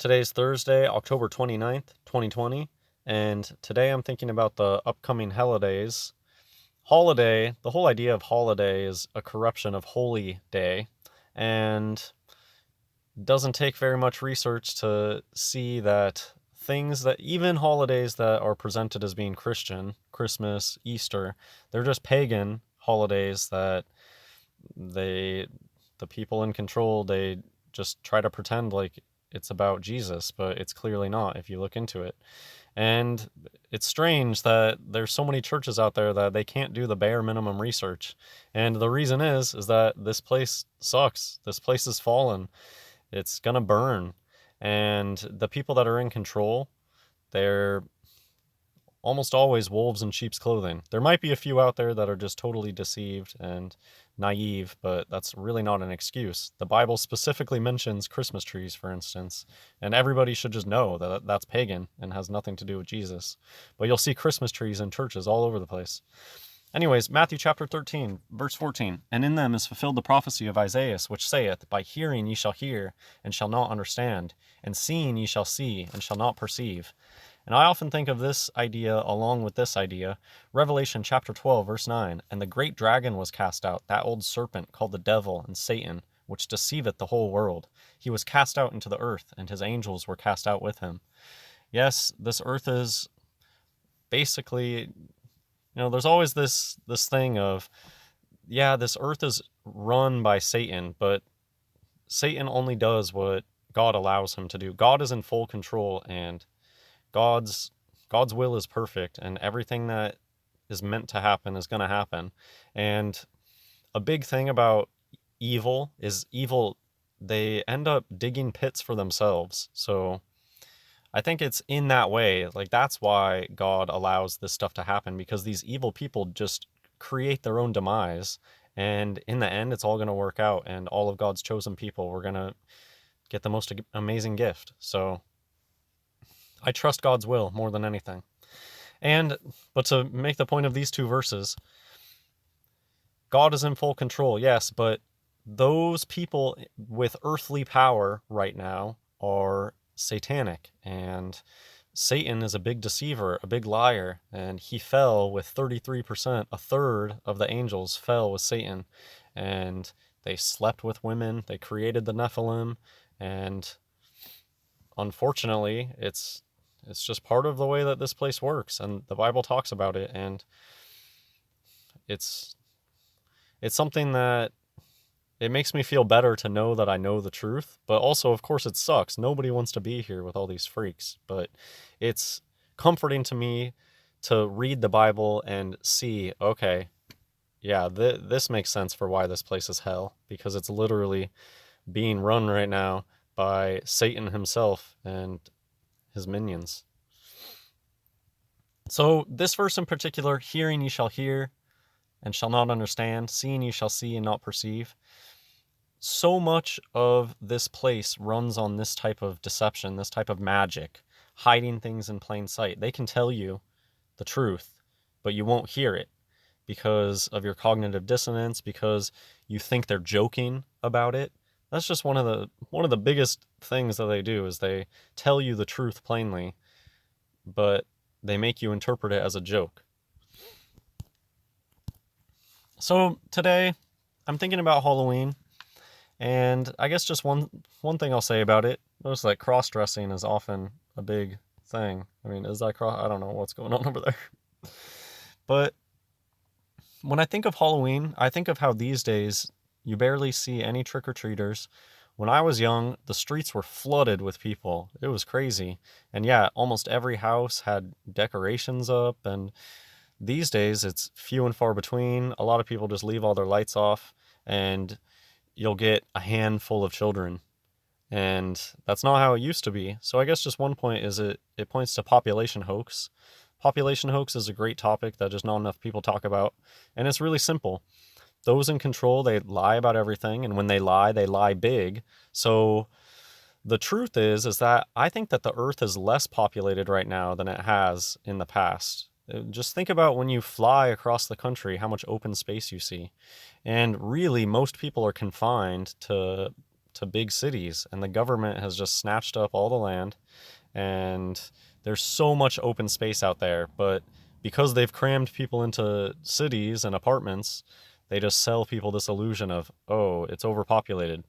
Today's Thursday, October 29th, 2020, and today I'm thinking about the upcoming holidays. Holiday, the whole idea of holiday is a corruption of holy day, and doesn't take very much research to see that things that even holidays that are presented as being Christian, Christmas, Easter, they're just pagan holidays that they the people in control, they just try to pretend like it's about Jesus, but it's clearly not if you look into it. And it's strange that there's so many churches out there that they can't do the bare minimum research. And the reason is that this place sucks. This place is fallen. It's going to burn. And the people that are in control, they're almost always wolves in sheep's clothing. There might be a few out there that are just totally deceived and naive, but that's really not an excuse. The Bible specifically mentions Christmas trees, for instance, and everybody should just know that that's pagan and has nothing to do with Jesus. But you'll see Christmas trees in churches all over the place. Anyways, Matthew chapter 13, verse 14. And in them is fulfilled the prophecy of Isaiah, which saith, By hearing ye shall hear, and shall not understand, and seeing ye shall see, and shall not perceive. And I often think of this idea along with this idea. Revelation chapter 12, verse 9. And the great dragon was cast out, that old serpent called the devil and Satan, which deceiveth the whole world. He was cast out into the earth, and his angels were cast out with him. Yes, this earth is basically, there's always this thing of, yeah, this earth is run by Satan, but Satan only does what God allows him to do. God is in full control, and God's will is perfect, and everything that is meant to happen is going to happen. And a big thing about evil is they end up digging pits for themselves. So I think it's in that way, like that's why God allows this stuff to happen, because these evil people just create their own demise, and in the end it's all going to work out, and all of God's chosen people, we're going to get the most amazing gift. So I trust God's will more than anything. But to make the point of these two verses, God is in full control, yes, but those people with earthly power right now are satanic, and Satan is a big deceiver, a big liar, and he fell with 33%. A third of the angels fell with Satan, and they slept with women, they created the Nephilim, and unfortunately, it's just part of the way that this place works, and the Bible talks about it, and it's something that it makes me feel better to know that I know the truth, but also, of course, it sucks. Nobody wants to be here with all these freaks, but it's comforting to me to read the Bible and see, okay, yeah, this makes sense for why this place is hell, because it's literally being run right now by Satan himself and his minions. So this verse in particular, hearing ye shall hear and shall not understand, seeing ye shall see and not perceive. So much of this place runs on this type of deception, this type of magic, hiding things in plain sight. They can tell you the truth, but you won't hear it because of your cognitive dissonance, because you think they're joking about it. That's just one of the biggest things that they do, is they tell you the truth plainly, but they make you interpret it as a joke. So today, I'm thinking about Halloween, and I guess just one thing I'll say about it. Notice that cross-dressing is often a big thing. I mean, is that I don't know what's going on over there. But when I think of Halloween, I think of how these days you barely see any trick-or-treaters. When I was young, the streets were flooded with people. It was crazy. And yeah, almost every house had decorations up, and these days it's few and far between. A lot of people just leave all their lights off, and you'll get a handful of children. And that's not how it used to be. So I guess just one point is it points to population hoax. Population hoax is a great topic that just not enough people talk about. And it's really simple. Those in control, they lie about everything, and when they lie big. So the truth is that I think that the earth is less populated right now than it has in the past. Just think about when you fly across the country, how much open space you see. And really, most people are confined to to big cities, and the government has just snatched up all the land, and there's so much open space out there. But because they've crammed people into cities and apartments, they just sell people this illusion of, oh, it's overpopulated.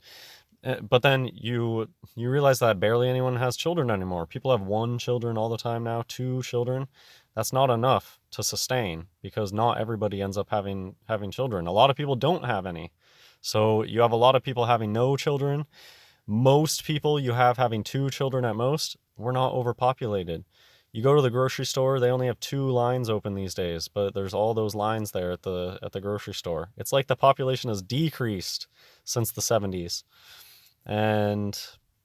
But then you realize that barely anyone has children anymore. People have 1 children all the time now, 2 children. That's not enough to sustain, because not everybody ends up having children. A lot of people don't have any. So you have a lot of people having no children. Most people you have having 2 children at most. We're not overpopulated. You go to the grocery store, they only have 2 lines open these days, but there's all those lines there at the grocery store. It's like the population has decreased since the 70s. And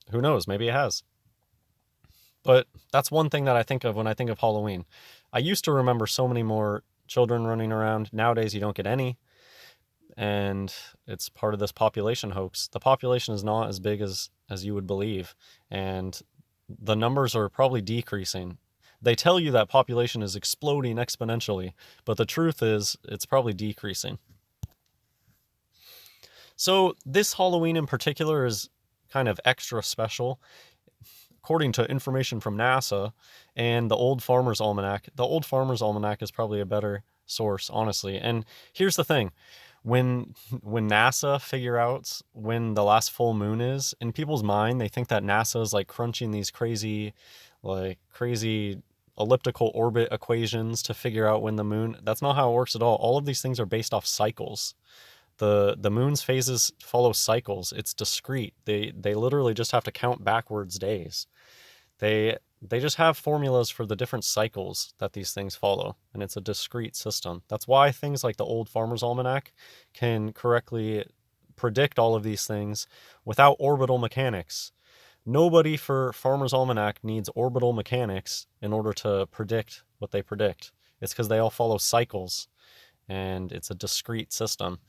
who knows, maybe it has. But that's one thing that I think of when I think of Halloween. I used to remember so many more children running around. Nowadays, you don't get any. And it's part of this population hoax. The population is not as big as you would believe. And the numbers are probably decreasing. They tell you that population is exploding exponentially, but the truth is it's probably decreasing. So this Halloween in particular is kind of extra special. According to information from NASA and the Old Farmer's Almanac, the Old Farmer's Almanac is probably a better source, honestly. And here's the thing. When NASA figure out when the last full moon is, in people's mind, they think that NASA is like crunching these crazy elliptical orbit equations to figure out when the moon. That's not how it works at all. All of these things are based off cycles. The moon's phases follow cycles. It's discrete. They literally just have to count backwards days. They just have formulas for the different cycles that these things follow, and it's a discrete system. That's why things like the Old Farmer's Almanac can correctly predict all of these things without orbital mechanics. Nobody for Farmer's Almanac needs orbital mechanics in order to predict what they predict. It's because they all follow cycles, and it's a discrete system.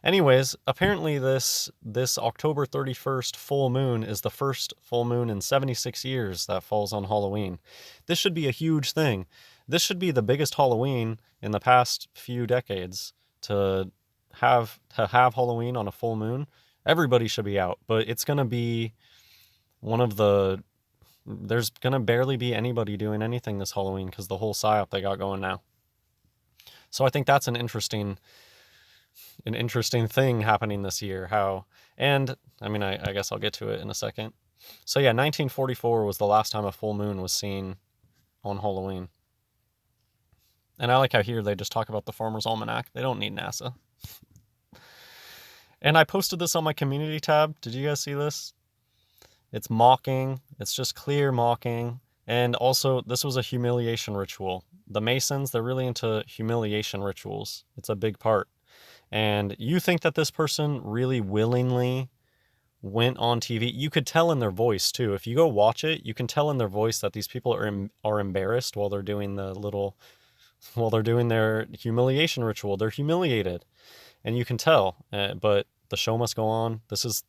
Anyways, apparently this October 31st full moon is the first full moon in 76 years that falls on Halloween. This should be a huge thing. This should be the biggest Halloween in the past few decades. To have Halloween on a full moon, everybody should be out, but it's going to be there's going to barely be anybody doing anything this Halloween because the whole psyop they got going now. So I think that's an interesting thing happening this year. I guess I'll get to it in a second. So yeah, 1944 was the last time a full moon was seen on Halloween. And I like how here they just talk about the Farmer's Almanac. They don't need NASA. And I posted this on my community tab. Did you guys see this? It's mocking. It's just clear mocking. And also, this was a humiliation ritual. The Masons, they're really into humiliation rituals. It's a big part. And you think that this person really willingly went on TV? You could tell in their voice too. If you go watch it, you can tell in their voice that these people are embarrassed while they're doing their humiliation ritual. They're humiliated, and you can tell. But the show must go on. This is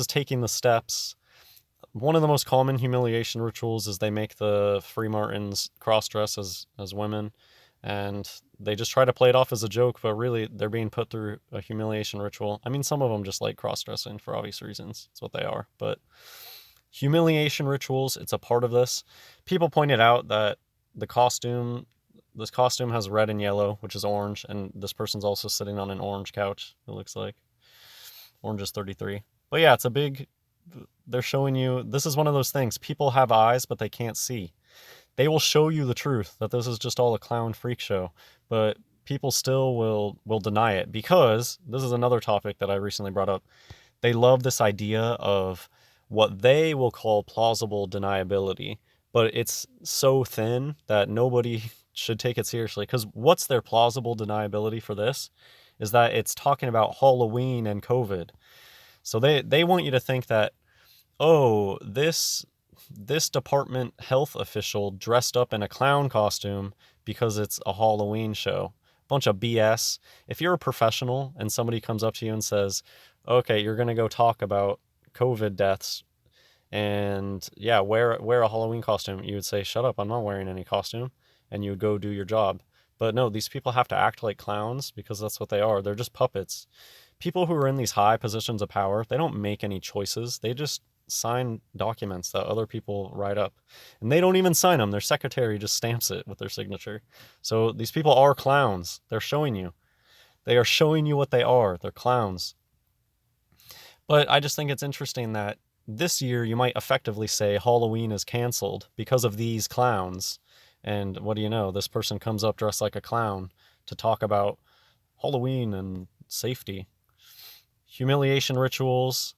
taking the steps. One of the most common humiliation rituals is they make the Freemartins cross-dress as women. And they just try to play it off as a joke, but really they're being put through a humiliation ritual. I mean, some of them just like cross-dressing for obvious reasons. It's what they are. But humiliation rituals, it's a part of this. People pointed out that this costume has red and yellow, which is orange. And this person's also sitting on an orange couch, it looks like. Orange is 33. But yeah, they're showing you, this is one of those things. People have eyes, but they can't see. They will show you the truth, that this is just all a clown freak show, but people still will deny it, because this is another topic that I recently brought up. They love this idea of what they will call plausible deniability, but it's so thin that nobody should take it seriously, because what's their plausible deniability for this is that it's talking about Halloween and COVID. So they want you to think that, oh, this department health official dressed up in a clown costume because it's a Halloween show. Bunch of BS. If you're a professional and somebody comes up to you and says, okay, you're going to go talk about COVID deaths and yeah, wear a Halloween costume, you would say, shut up, I'm not wearing any costume. And you would go do your job. But no, these people have to act like clowns because that's what they are. They're just puppets. people who are in these high positions of power, they don't make any choices. They just sign documents that other people write up. And they don't even sign them. Their secretary just stamps it with their signature. So these people are clowns. They're showing you. They are showing you what they are. They're clowns. But I just think it's interesting that this year you might effectively say Halloween is canceled because of these clowns. And what do you know? This person comes up dressed like a clown to talk about Halloween and safety. Humiliation rituals.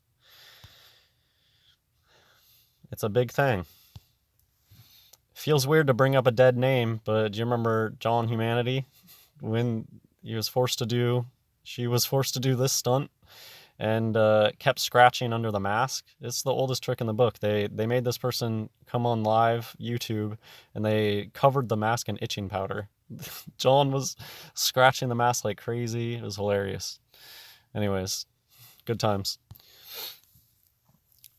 It's a big thing. Feels weird to bring up a dead name, but do you remember John Humanity? When she was forced to do this stunt and kept scratching under the mask. It's the oldest trick in the book. They made this person come on live YouTube and they covered the mask in itching powder. John was scratching the mask like crazy. It was hilarious. Anyways, good times.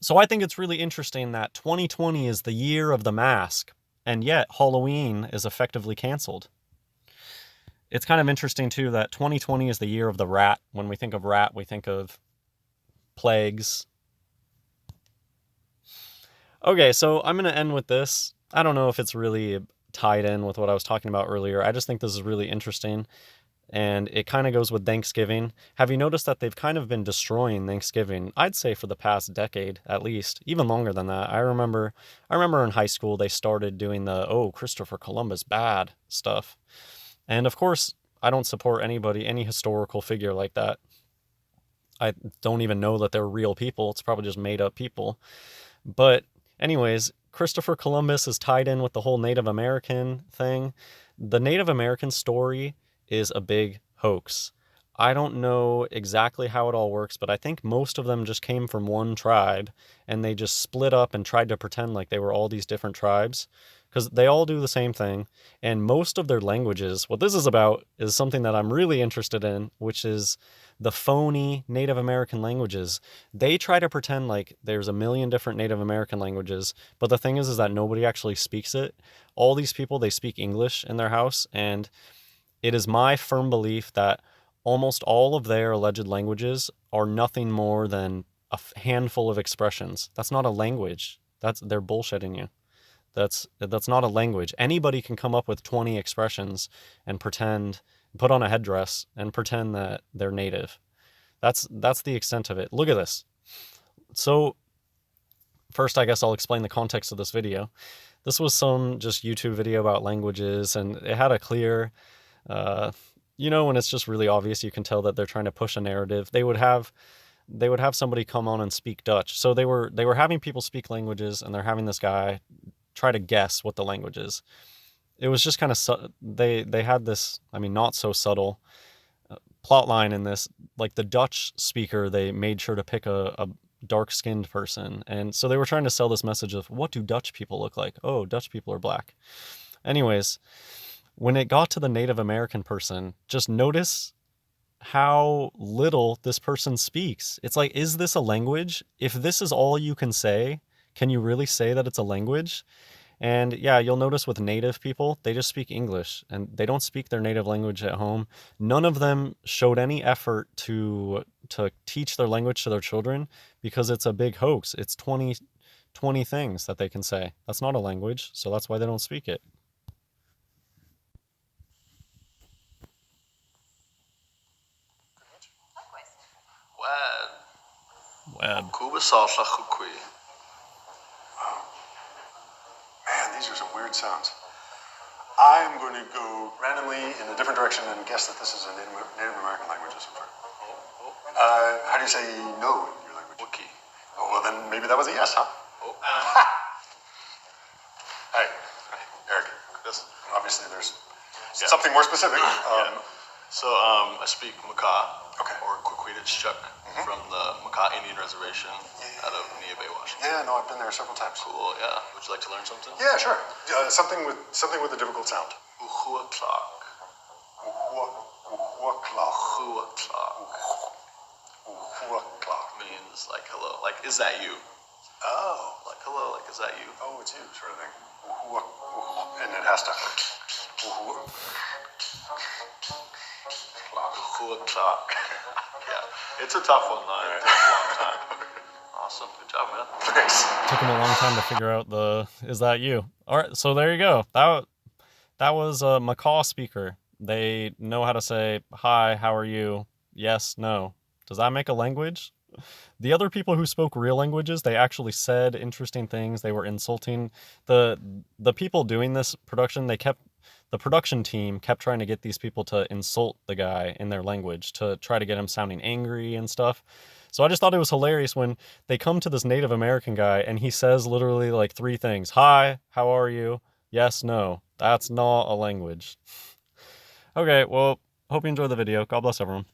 So I think it's really interesting that 2020 is the year of the mask, and yet Halloween is effectively canceled. It's kind of interesting, too, that 2020 is the year of the rat. When we think of rat, we think of plagues. Okay, so I'm going to end with this. I don't know if it's really tied in with what I was talking about earlier. I just think this is really interesting, and it kind of goes with Thanksgiving. Have you noticed that they've kind of been destroying Thanksgiving, I'd say for the past decade, at least, even longer than that. I remember in high school, they started doing the, Christopher Columbus, bad stuff. And of course, I don't support any historical figure like that. I don't even know that they're real people. It's probably just made up people. But anyways, Christopher Columbus is tied in with the whole Native American thing. The Native American story is a big hoax. I don't know exactly how it all works, but I think most of them just came from one tribe and they just split up and tried to pretend like they were all these different tribes, because they all do the same thing. And most of their languages, what this is about is something that I'm really interested in, which is the phony Native American languages. They try to pretend like there's a million different Native American languages, but the thing is that nobody actually speaks it. All these people, they speak English in their house, and it is my firm belief that almost all of their alleged languages are nothing more than a handful of expressions. That's not a language. They're bullshitting you. That's not a language. Anybody can come up with 20 expressions and put on a headdress and pretend that they're native. That's the extent of it. Look at this. So first, I guess I'll explain the context of this video. This was some just YouTube video about languages, and it had a clear, when it's just really obvious, you can tell that they're trying to push a narrative. They would have somebody come on and speak Dutch. So they were having people speak languages, and they're having this guy try to guess what the language is. It was just kind of they had this, not so subtle plot line in this. Like the Dutch speaker, they made sure to pick a dark-skinned person, and so they were trying to sell this message of, what do Dutch people look like? Oh, Dutch people are black. Anyways, when it got to the Native American person, just notice how little this person speaks. It's like, is this a language? If this is all you can say, can you really say that it's a language? And yeah, you'll notice with native people, they just speak English and they don't speak their native language at home. None of them showed any effort to teach their language to their children because it's a big hoax. It's 20 things that they can say. That's not a language, so that's why they don't speak it. Web. Man, these are some weird sounds. I'm going to go randomly in a different direction and guess that this is a Native American language of some sort. How do you say no in your language? Wookiee. Oh, well then maybe that was a yes, huh? Oh. Hey, Eric. Yes. Obviously there's something more specific. So I speak Makah, Okay. or Quequetic-Chuck, from the Makah Indian Reservation out of Nia Bay, Washington. Yeah, no, I've been there several times. Cool, yeah. Would you like to learn something? Yeah, sure. Something with a difficult sound. Uhuatlak. Uhuaklak. Uhuaklak. Means like hello. Like, is that you? Oh. Like, hello, like, is that you? Oh, it's you, sort of thing. And it has to. talk. Good talk. Yeah, it's a tough one though. It takes a long time. Awesome, good job, man. Thanks. Took him a long time to figure out the "is that you?" All right, so there you go. That was a Macaw speaker. They know how to say hi, how are you? Yes, no. Does that make a language? The other people who spoke real languages, they actually said interesting things. They were insulting the people doing this production. The production team kept trying to get these people to insult the guy in their language to try to get him sounding angry and stuff. So I just thought it was hilarious when they come to this Native American guy and he says literally like 3 things. Hi, how are you? Yes, no. That's not a language. Okay, well, hope you enjoyed the video. God bless everyone.